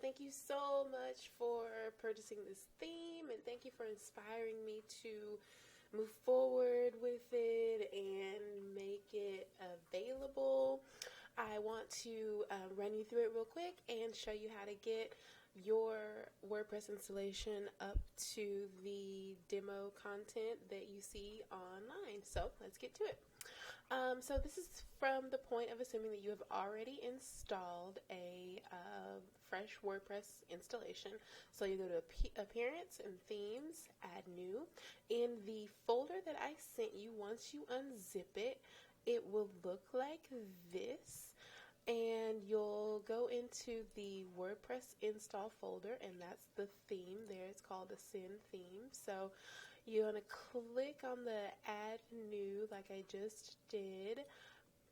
thank you so much for purchasing this theme, and thank you for inspiring me to move forward with it and make it available. I want to run you through it real quick and show you how to get your WordPress installation up to the demo content that you see online. So let's get to it. So this is from the point of assuming that you have already installed a fresh WordPress installation. So you go to Appearance and Themes, Add New. In the folder that I sent you, once you unzip it, it will look like this. And you'll go into the WordPress install folder, and that's the theme there. It's called the Send Theme. So you want to click on the Add New like I just did.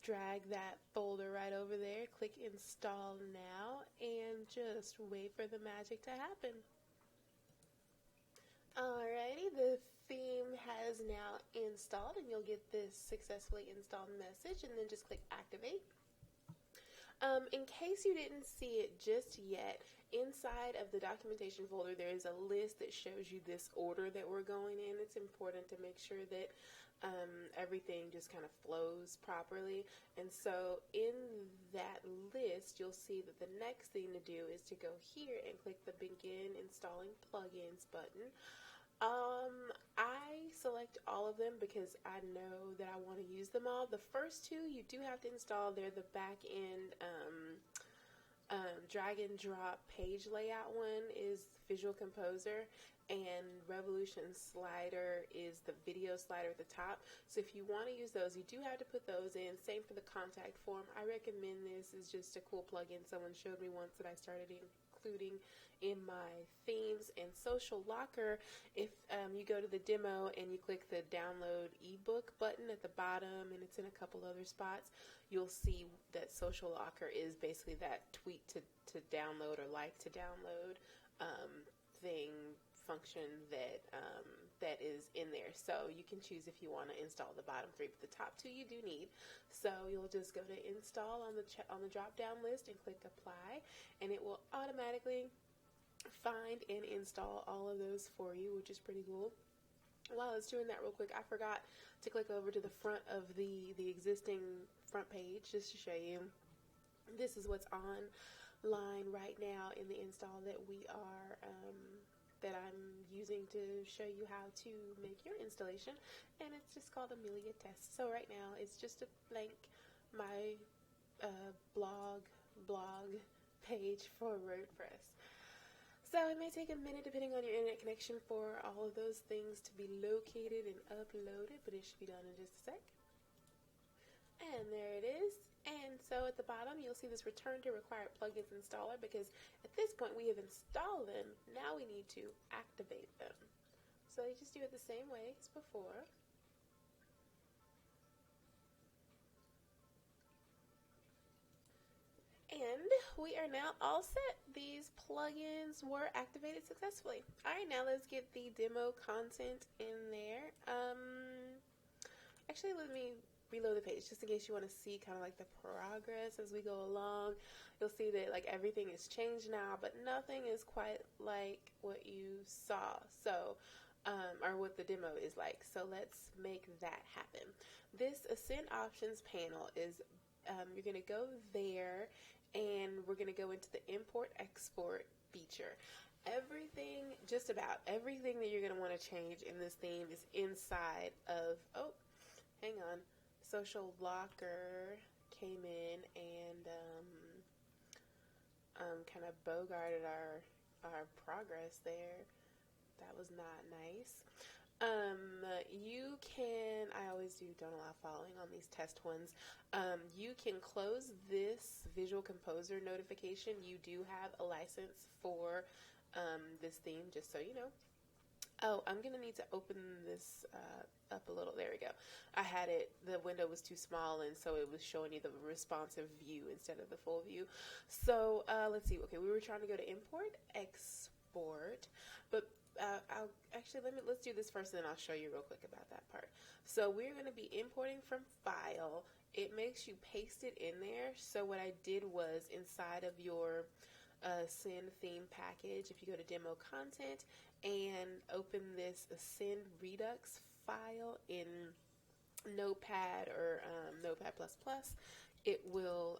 Drag that folder right over there. Click Install Now and just wait for the magic to happen. Alrighty, the theme has now installed, and you'll get this successfully installed message, and then just click Activate. In case you didn't see it just yet, inside of the documentation folder there is a list that shows you this order that we're going in. It's important to make sure that everything just kind of flows properly. And so in that list, you'll see that the next thing to do is to go here and click the Begin Installing Plugins button. I select all of them because I know that I want to use them all. The first two you do have to install. They're the back end drag and drop page layout one is Visual Composer, and Revolution Slider is the video slider at the top. So if you want to use those, you do have to put those in. Same for the contact form. I recommend this. It's just a cool plugin someone showed me once that I started including in my themes. And Social Locker, if you go to the demo and you click the download ebook button at the bottom, and it's in a couple other spots, you'll see that Social Locker is basically that tweet to download or like to download function that that is in there. So you can choose if you want to install the bottom three, but the top two you do need. So you'll just go to Install on the drop down list and click Apply, and it will automatically find and install all of those for you, which is pretty cool. While it's doing that real quick, I forgot to click over to the front of the existing front page just to show you this is what's online right now in the install that we are that I'm using to show you how to make your installation, and it's just called Amelia Test. So right now it's just a blank my blog page for WordPress. So it may take a minute depending on your internet connection for all of those things to be located and uploaded, but it should be done in just a sec. And there it is. And so at the bottom you'll see this Return to Required Plugins Installer, because at this point we have installed them. Now we need to activate them. So you just do it the same way as before. And we are now all set. These plugins were activated successfully. Alright, now let's get the demo content in there. Actually, let me reload the page just in case you want to see kind of like the progress as we go along. You'll see that like everything is changed now, but nothing is quite like what you saw. So or what the demo is like. So let's make that happen. This Ascend Options panel is you're going to go there, and we're going to go into the Import Export feature. Everything, just about everything that you're going to want to change in this theme is inside of, oh, hang on, Social Locker came in and kind of bogarted our progress there. That was not nice. You can, I always do don't allow following on these test ones. You can close this Visual Composer notification. You do have a license for this theme, just so you know. Oh, I'm going to need to open this up a little. There we go. I had it, the window was too small, and so it was showing you the responsive view instead of the full view. So let's see. Okay, we were trying to go to Import Export, but let's do this first, and then I'll show you real quick about that part. So we're going to be importing from File. It makes you paste it in there. So what I did was inside of your Ascend theme package. If you go to demo content and open this Ascend Redux file in Notepad or Notepad++, it will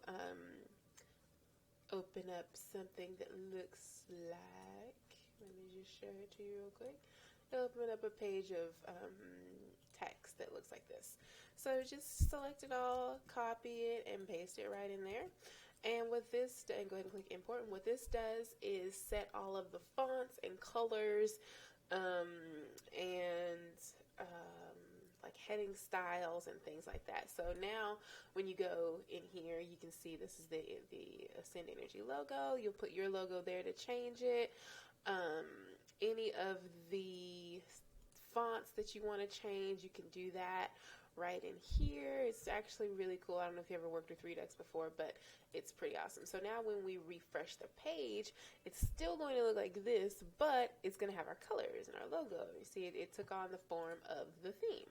open up something that looks like, let me just show it to you real quick. It'll open up a page of text that looks like this. So just select it all, copy it, and paste it right in there. And what this, and go ahead and click import. And what this does is set all of the fonts and colors and like heading styles and things like that. So now when you go in here, you can see this is the Ascend Energy logo. You'll put your logo there to change it. Any of the fonts that you want to change, you can do that right in here. It's actually really cool. I don't know if you ever worked with Redux before, but it's pretty awesome. So now when we refresh the page, it's still going to look like this, but it's going to have our colors and our logo. You see, it took on the form of the theme.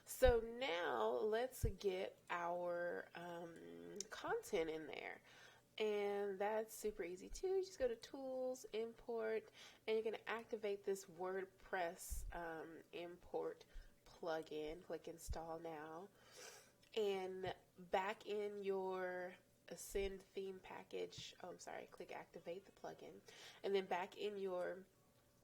So now let's get our content in there. And that's super easy too. You just go to Tools, Import, and you're going to activate this WordPress import plugin. Click Install now. And back in your Ascend theme package, click Activate the plugin. And then back in your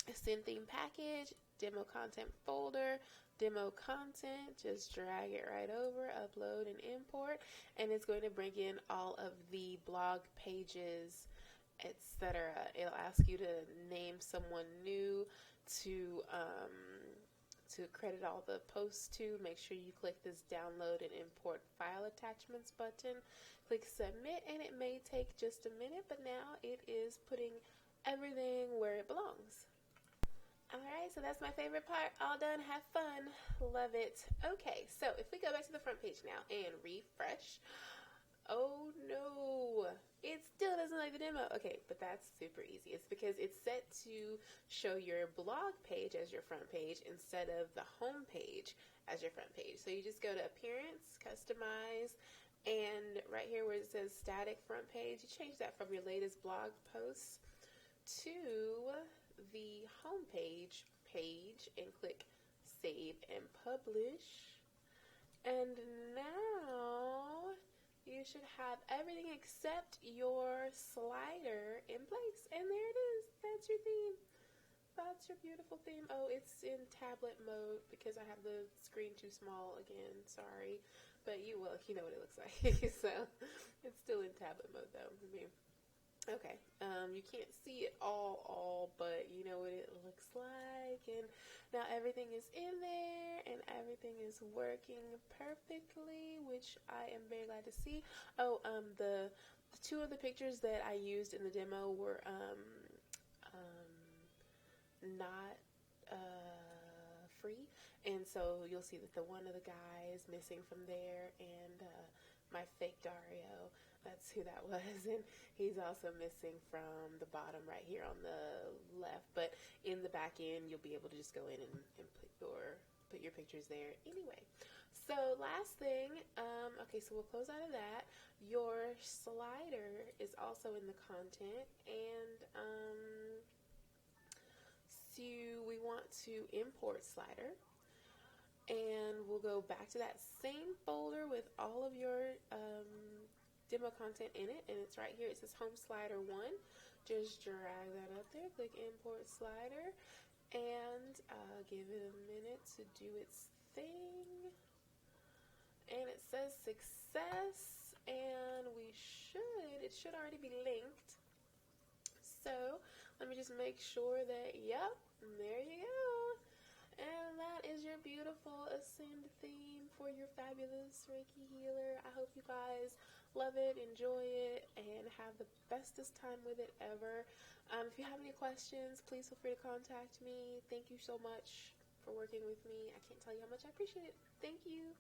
Ascend theme package, demo content folder, demo content, just drag it right over, upload and import, and it's going to bring in all of the blog pages, etc. It'll ask you to name someone new to credit all the posts to. Make sure you click this download and import file attachments button. Click submit, and it may take just a minute, but now it is putting everything where it belongs. Alright, so that's my favorite part. All done. Have fun. Love it. Okay, so if we go back to the front page now and refresh. Oh no, it still doesn't like the demo. Okay, but that's super easy. It's because it's set to show your blog page as your front page instead of the home page as your front page. So you just go to Appearance, Customize, and right here where it says Static Front Page, you change that from your latest blog posts to the home page and click Save and Publish. And now you should have everything except your slider in place. And there it is. That's your theme. That's your beautiful theme. Oh, it's in tablet mode because I have the screen too small again. Sorry. But you know what it looks like. So it's still in tablet mode though. Okay, you can't see it all, but you know what it looks like, and now everything is in there, and everything is working perfectly, which I am very glad to see. Oh, the two of the pictures that I used in the demo were not free, and so you'll see that the one of the guy is missing from there, and my fake Dario, that's who that was, and he's also missing from the bottom right here on the left, but in the back end you'll be able to just go in and put your pictures there anyway. So last thing, okay, so we'll close out of that. Your slider is also in the content, and so we want to import slider, and we'll go back to that same folder with all of your demo content in it, and it's right here. It says Home Slider 1. Just drag that up there, click Import Slider, and give it a minute to do its thing. And it says success, and it should already be linked. So let me just make sure that, yep, there you go. And that is your beautiful Ascend theme for your fabulous Reiki healer. I hope you guys love it, enjoy it, and have the bestest time with it ever. If you have any questions, please feel free to contact me. Thank you so much for working with me. I can't tell you how much I appreciate it. Thank you.